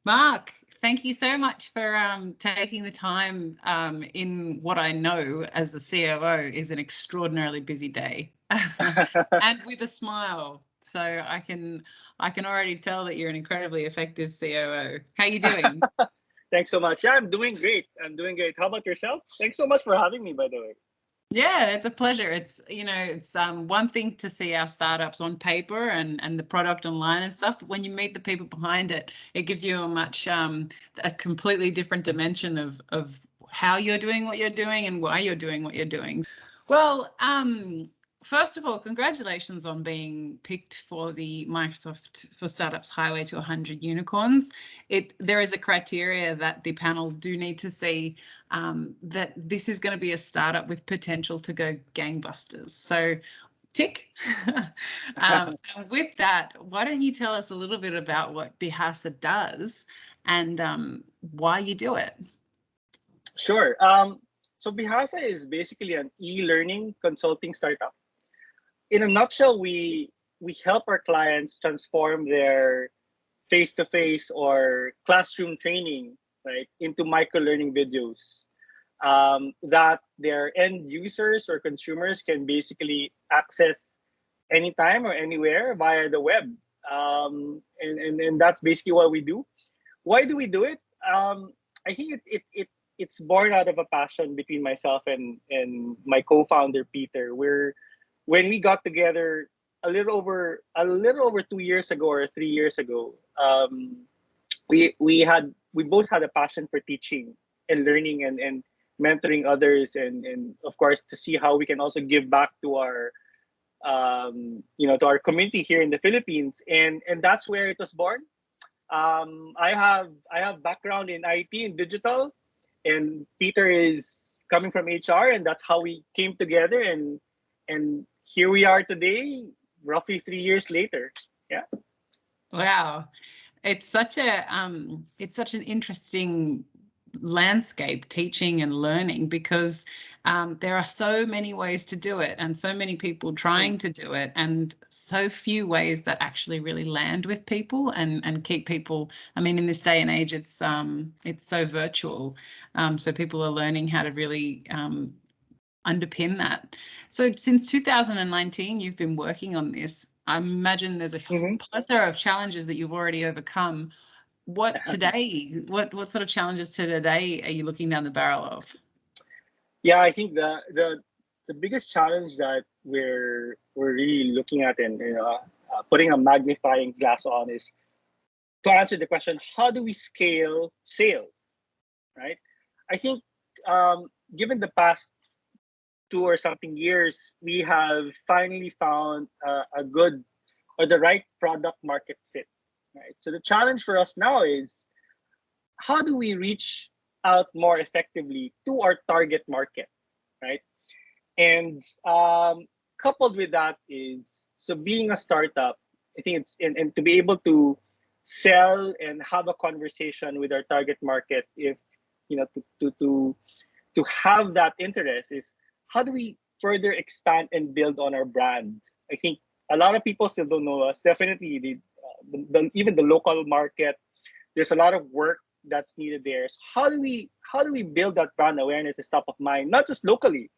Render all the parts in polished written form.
Marc, thank you so much for taking the time in what I know as the COO is an extraordinarily busy day, and with a smile. So I can already tell that you're an incredibly effective COO. How are you doing? Thanks so much. Yeah, I'm doing great. I'm doing great. How about yourself? Thanks so much for having me, by the way. Yeah, it's a pleasure. It's it's one thing to see our startups on paper and the product online and stuff, but when you meet the people behind it, it gives you a completely different dimension of how you're doing what you're doing and why you're doing what you're doing. Well, first of all, congratulations on being picked for the Microsoft for Startups Highway to 100 Unicorns. There is a criteria that the panel do need to see, that this is going to be a startup with potential to go gangbusters. So tick. And with that, why don't you tell us a little bit about what Bihasa does and why you do it? Sure. So Bihasa is basically an e-learning consulting startup. In a nutshell, we help our clients transform their face-to-face or classroom training, right, into micro-learning videos that their end users or consumers can basically access anytime or anywhere via the web. And that's basically what we do. Why do we do it? I think it's born out of a passion between myself and my co-founder Peter. When we got together a little over 2 years ago or 3 years ago, we both had a passion for teaching and learning and mentoring others, and of course to see how we can also give back to our to our community here in the Philippines, and that's where it was born. I have background in IT and digital, and Peter is coming from HR, and that's how we came together, and here we are today, roughly 3 years later. Yeah. Wow. It's such an interesting landscape, teaching and learning, because there are so many ways to do it and so many people trying to do it, and so few ways that actually really land with people and keep people. I mean, in this day and age, it's so virtual, so people are learning how to really underpin that. So since 2019, you've been working on this. I imagine there's a Mhm. plethora of challenges that you've already overcome. What sort of challenges to today are you looking down the barrel of? Yeah, I think the biggest challenge that we're really looking at and putting a magnifying glass on is to answer the question: how do we scale sales? Right. I think given the past 2 or something years, we have finally found a good or the right product market fit. Right. So the challenge for us now is how do we reach out more effectively to our target market, right? And coupled with that is, so being a startup, I think and to be able to sell and have a conversation with our target market, if to have that interest, is how do we further expand and build on our brand? I think a lot of people still don't know us. Definitely even the local market, there's a lot of work that's needed there. So how do we build that brand awareness as top of mind, not just locally,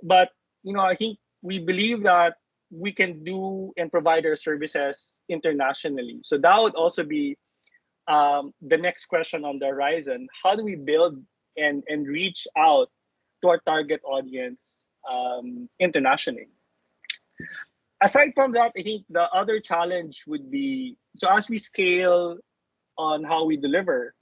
but I think we believe that we can do and provide our services internationally. So that would also be the next question on the horizon. How do we build and reach out to our target audience internationally? Aside from that, I think the other challenge would be, so as we scale on how we deliver,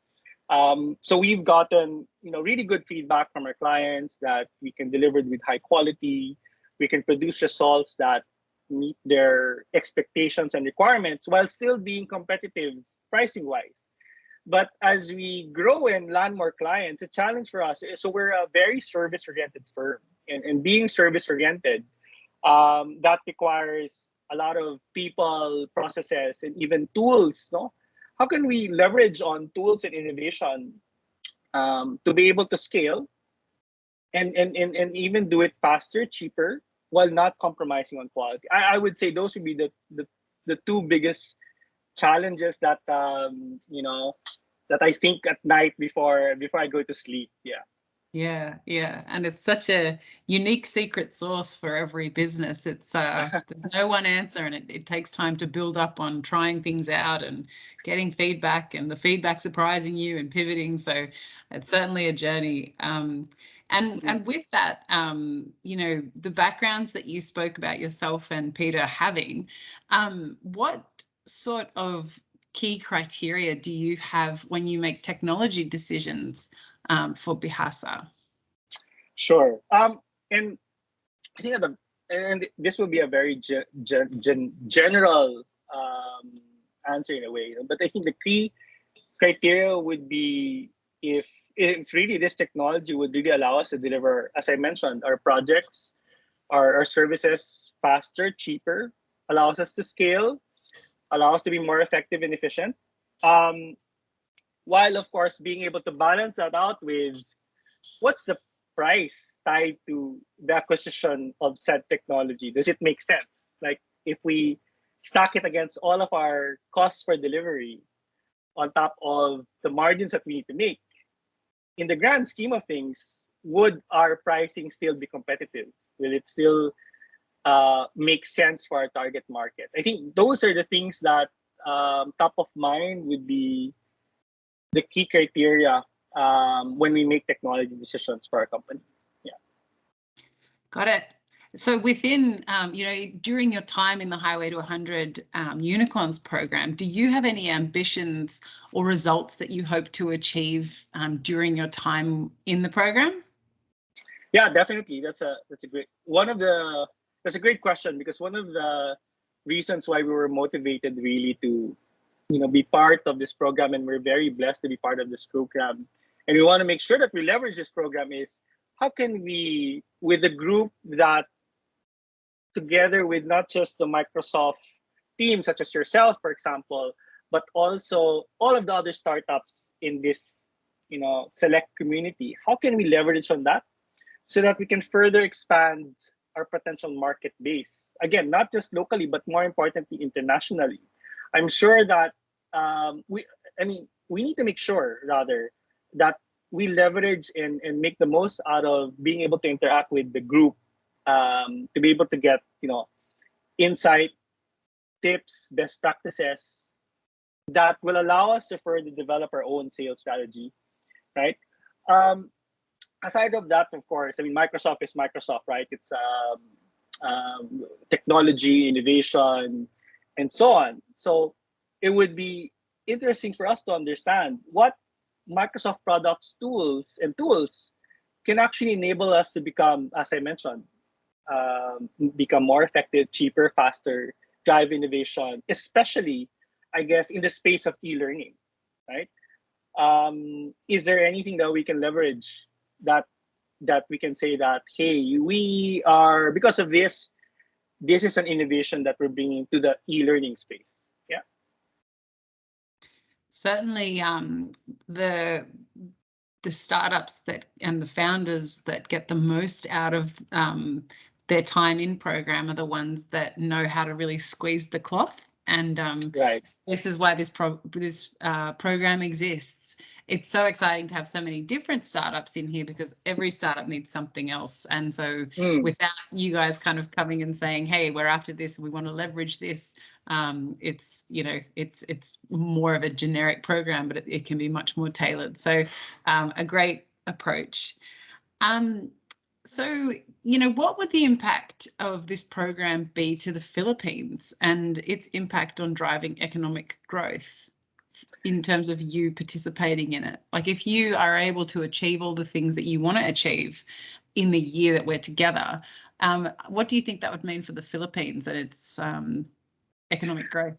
so we've gotten really good feedback from our clients that we can deliver with high quality. We can produce results that meet their expectations and requirements while still being competitive pricing wise. But as we grow and land more clients, a challenge for us is, so we're a very service oriented firm, and being service oriented, that requires a lot of people, processes, and even tools. No, how can we leverage on tools and innovation to be able to scale and even do it faster, cheaper, while not compromising on quality? I would say those would be the two biggest challenges that that I think at night before I go to sleep. Yeah. Yeah. And it's such a unique secret sauce for every business. It's there's no one answer, and it takes time to build up on trying things out and getting feedback, and the feedback surprising you and pivoting. So it's certainly a journey. And with that, the backgrounds that you spoke about yourself and Peter having, what sort of key criteria do you have when you make technology decisions for Bihasa? Sure. And I think that and this will be a very general answer in a way, but I think the key criteria would be if if really this technology would really allow us to deliver, as I mentioned, our projects, our services faster, cheaper, allows us to scale, allow us to be more effective and efficient. Um, while of course being able to balance that out with what's the price tied to the acquisition of said technology? Does it make sense? Like if we stack it against all of our costs for delivery on top of the margins that we need to make, in the grand scheme of things, would our pricing still be competitive? Will it still make sense for our target market? I think those are the things that top of mind would be the key criteria when we make technology decisions for our company. Yeah. Got it. So within, during your time in the Highway to 100 Unicorns program, do you have any ambitions or results that you hope to achieve during your time in the program? Yeah, definitely. That's a great question, because one of the reasons why we were motivated really to be part of this program, and we're very blessed to be part of this program, and we want to make sure that we leverage this program, is how can we, with a group that, together with not just the Microsoft team, such as yourself, for example, but also all of the other startups in this select community, how can we leverage on that so that we can further expand our potential market base, again, not just locally but more importantly internationally? I'm sure that we need to make sure, rather, that we leverage and make the most out of being able to interact with the group, to be able to get insight, tips, best practices that will allow us to further develop our own sales strategy, right? Um, Aside of that, of course, I mean, Microsoft is Microsoft, right? It's technology, innovation, and so on. So it would be interesting for us to understand what Microsoft products, tools can actually enable us to become, as I mentioned, become more effective, cheaper, faster, drive innovation, especially, I guess, in the space of e-learning, right? Is there anything that we can leverage that we can say that, hey, we are, because of this is an innovation that we're bringing to the e-learning space? Yeah. Certainly, the startups and the founders that get the most out of their time in program are the ones that know how to really squeeze the cloth. And Right. this is why this program exists. It's so exciting to have so many different startups in here, because every startup needs something else. And so without you guys kind of coming and saying, hey, we're after this, we want to leverage this, it's more of a generic program, but it can be much more tailored. So a great approach. So, what would the impact of this program be to the Philippines and its impact on driving economic growth in terms of you participating in it? Like, if you are able to achieve all the things that you want to achieve in the year that we're together, what do you think that would mean for the Philippines and its economic growth?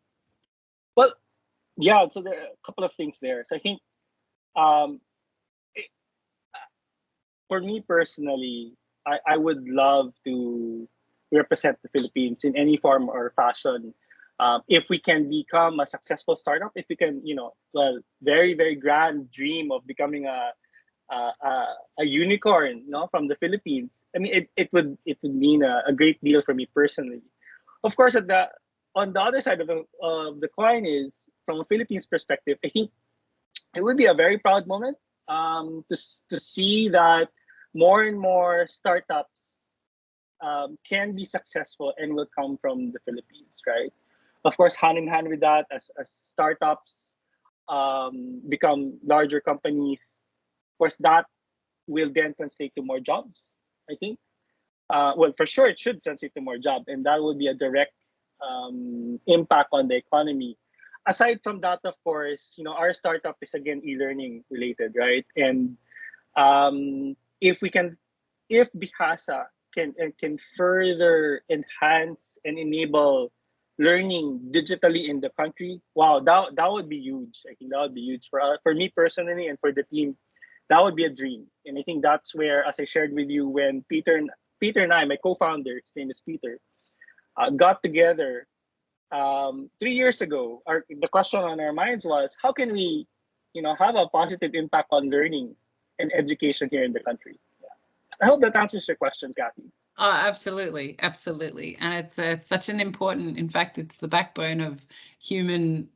Well, yeah, so there are a couple of things there. So I think, um, for me personally, I would love to represent the Philippines in any form or fashion. If we can become a successful startup, if we can, very, very grand dream of becoming a unicorn, from the Philippines. I mean, it would mean a great deal for me personally. Of course, on the other side of the coin is, from a Philippines perspective, I think it would be a very proud moment to see that more and more startups can be successful and will come from the Philippines, right? Of course, hand in hand with that, as startups become larger companies, of course, that will then translate to more jobs, I think. Well, for sure, it should translate to more jobs, and that will be a direct impact on the economy. Aside from that, of course, our startup is again e-learning related, right? And if we can, if Bihasa can further enhance and enable learning digitally in the country, wow, that would be huge. I think that would be huge for me personally and for the team. That would be a dream, and I think that's where, as I shared with you, when Peter and I, my co-founder, his name is Peter, got together 3 years ago. The question on our minds was, how can we, have a positive impact on learning and education here in the country? Yeah. I hope that answers your question, Cathy. Oh, absolutely, absolutely, and it's such an important. In fact, it's the backbone of human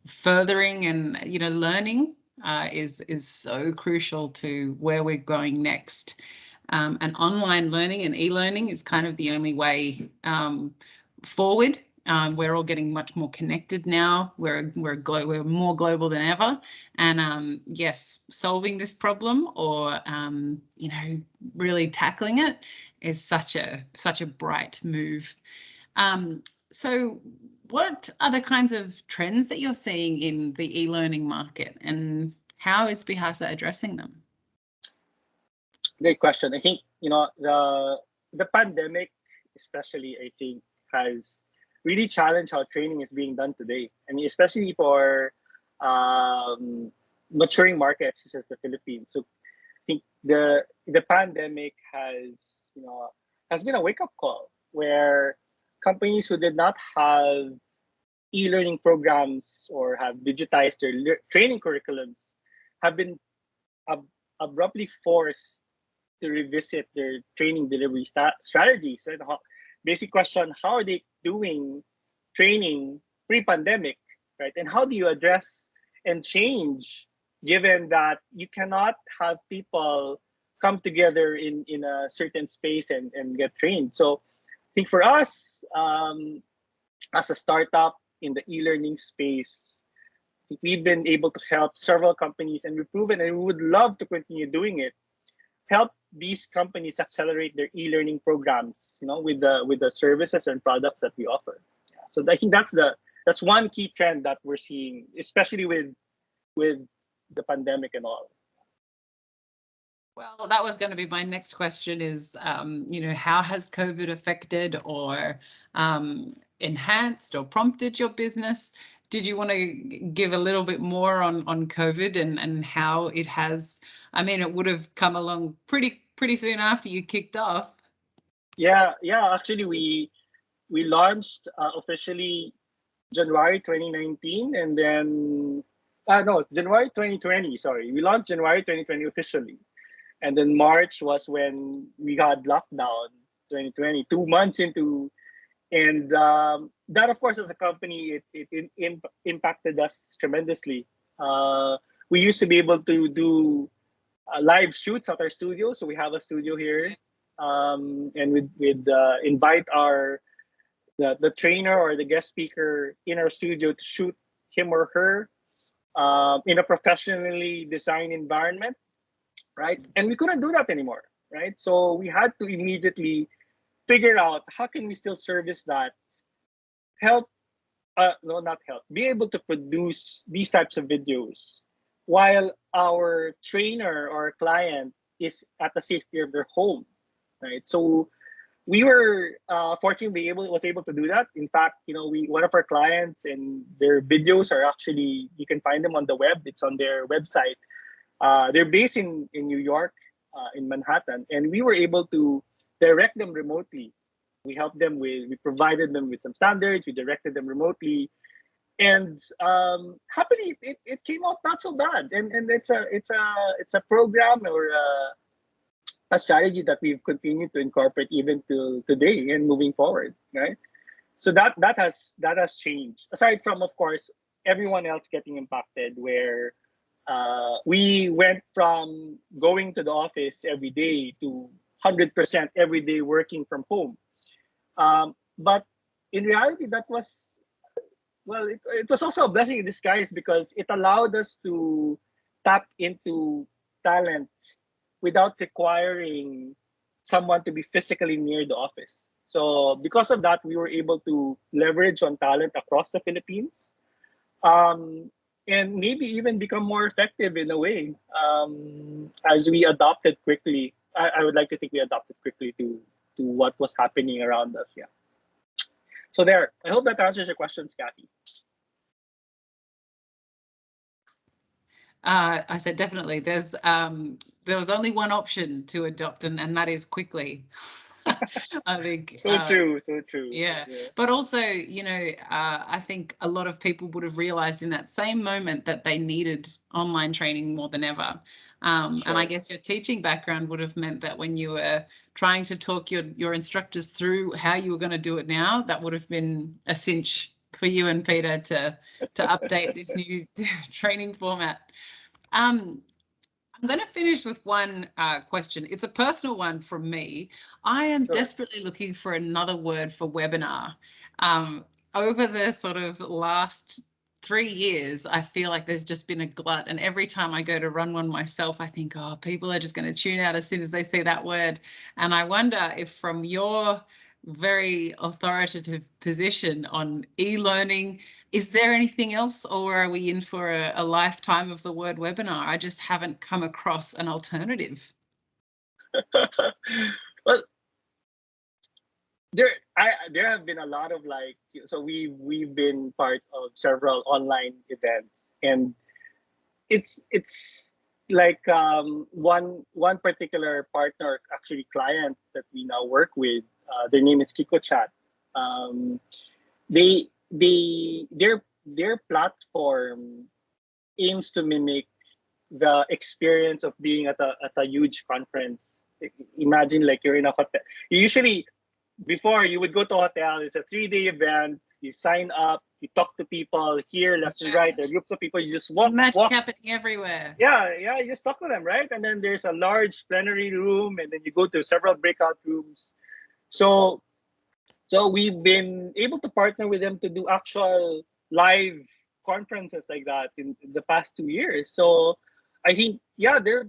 furthering and learning is so crucial to where we're going next. And online learning and e-learning is kind of the only way forward. We're all getting much more connected now. We're more global than ever, and yes, solving this problem or really tackling it is such a bright move. So, what are the kinds of trends that you're seeing in the e-learning market, and how is Bihasa addressing them? Great question. I think the pandemic, especially, I think, has really challenged how training is being done today. I mean, especially for maturing markets such as the Philippines. So I think the pandemic has been a wake up call where companies who did not have e-learning programs or have digitized their training curriculums have been abruptly forced to revisit their training delivery strategies. And basic question, how are they doing training pre-pandemic, right? And how do you address and change given that you cannot have people come together in a certain space and get trained? So I think for us, as a startup in the e-learning space, we've been able to help several companies, and we've proven, and we would love to continue doing it, help these companies accelerate their e-learning programs, with the services and products that we offer. Yeah. So I think that's one key trend that we're seeing, especially with the pandemic and all. Well, that was going to be my next question is, how has COVID affected or enhanced or prompted your business? Did you want to give a little bit more on COVID and how it has? I mean, it would have come along pretty soon after you kicked off. Yeah. Actually, we launched officially January 2019, and then no, January 2020. Sorry, we launched January 2020 officially, and then March was when we got lockdown. 2020, 2 months into, and that, of course, as a company, it impacted us tremendously. We used to be able to do live shoots at our studio, so we have a studio here, and we'd invite the trainer or the guest speaker in our studio to shoot him or her in a professionally designed environment, right? And we couldn't do that anymore, right? So we had to immediately figure out how can we still service that, be able to produce these types of videos while our trainer or client is at the safety of their home, right? So we were fortunately was able to do that. In fact, one of our clients, and their videos are actually, you can find them on the web. It's on their website. They're based in New York, in Manhattan, and we were able to direct them remotely. We provided them with some standards. We directed them remotely, and happily, it came out not so bad. And it's a program or a strategy that we've continued to incorporate even till today and moving forward, right? So that has changed. Aside from, of course, everyone else getting impacted, where we went from going to the office every day to 100% every day working from home. But in reality, that was, well, it was also a blessing in disguise, because it allowed us to tap into talent without requiring someone to be physically near the office. So because of that, we were able to leverage on talent across the Philippines, um, and maybe even become more effective in a way, as we adopted quickly. I would like to think we adopted quickly to what was happening around us. Yeah. So there. I hope that answers your questions, Cathy. I said definitely. There was only one option to adopt, and that is quickly. I think. So true. So true. Yeah, Yeah. but also, you know, I think a lot of people would have realized in that same moment that they needed online training more than ever. And I Sure. guess your teaching background would have meant that when you were trying to talk your instructors through how you were going to do it now, that would have been a cinch for you and Peter to update this new training format. Um, I'm going to finish with one question. It's a personal one from me. I am Sure. desperately looking for another word for webinar. Um, Over the sort of last 3 years, I feel like there's just been a glut. And every time I go to run one myself, I think, oh, people are just going to tune out as soon as they see that word. And I wonder if, from your very authoritative position on e-learning, is there anything else, or are we in for a lifetime of the word webinar? I just haven't come across an alternative. Well, there have been a lot of, like, so we've been part of several online events, and it's like, one particular partner, actually client that we now work with, their name is Kiko Chat. um, their platform aims to mimic the experience of being at a huge conference. Imagine, like, you're in a hotel. You usually, before, you would go to a hotel. It's a 3-day event. You sign up. You talk to people here, left and right. There are groups of people. You just Some magic walk. happening everywhere. Yeah, yeah. You just talk to them, right? And then there's a large plenary room, and then you go to several breakout rooms. So, we've been able to partner with them to do actual live conferences like that in the past 2 years. So, I think, yeah, there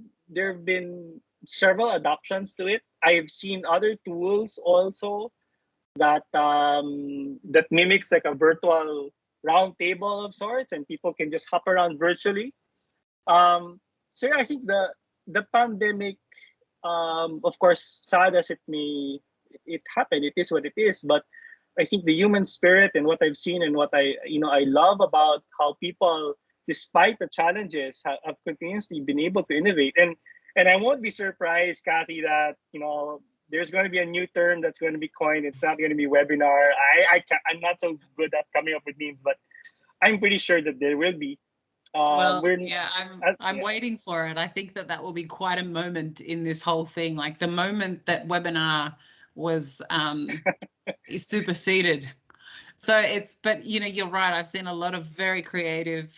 have been several adoptions to it. I've seen other tools also that mimics like a virtual round table of sorts, and people can just hop around virtually. Um, so yeah, I think the pandemic, of course, sad as it may it happened, it is what it is. But I think the human spirit, and what I've seen, and what I love about how people, despite the challenges, have continuously been able to innovate. And I won't be surprised, Cathy, that there's going to be a new term that's going to be coined. It's not going to be webinar. I'm not so good at coming up with names, but I'm pretty sure that there will be. Well, We're yeah, I'm yeah. waiting for it. I think that will be quite a moment in this whole thing, like the moment that webinar was is superseded. So but you're right. I've seen a lot of very creative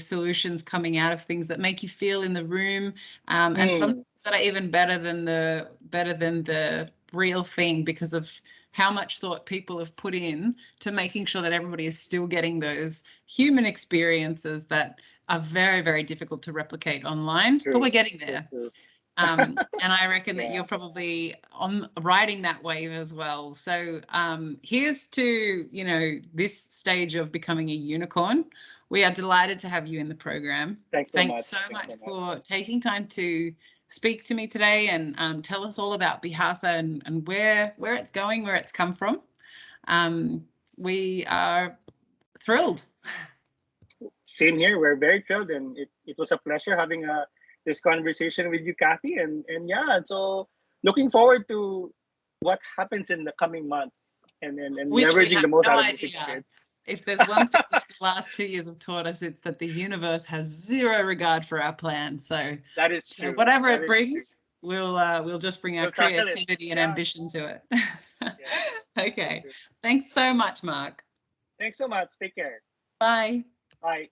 solutions coming out of things that make you feel in the room, and sometimes Mm, that are even better than the real thing, because of how much thought people have put in to making sure that everybody is still getting those human experiences that are very, very difficult to replicate online. But we're true. getting So there. true. And I reckon that Yeah. you're probably on riding that wave as well. So here's to, this stage of becoming a unicorn. We are delighted to have you in the program. Thanks so Thanks much. so Thanks much so much. for taking time to speak to me today, and tell us all about Bihasa, and where it's going, where it's come from. We are thrilled. Same here. We're very thrilled, and it was a pleasure having this conversation with you, Cathy. And yeah, so looking forward to what happens in the coming months, and Which we leveraging have the most no out of this idea. experience. If there's one thing that the last 2 years have taught us, it's that the universe has zero regard for our plans. So, That is so true. whatever That it is true. brings, we'll just bring our We'll tackle it. creativity and Yeah. ambition to it. Yeah. So Okay. true. Thanks so much, Marc. Thanks so much. Take care. Bye. Bye.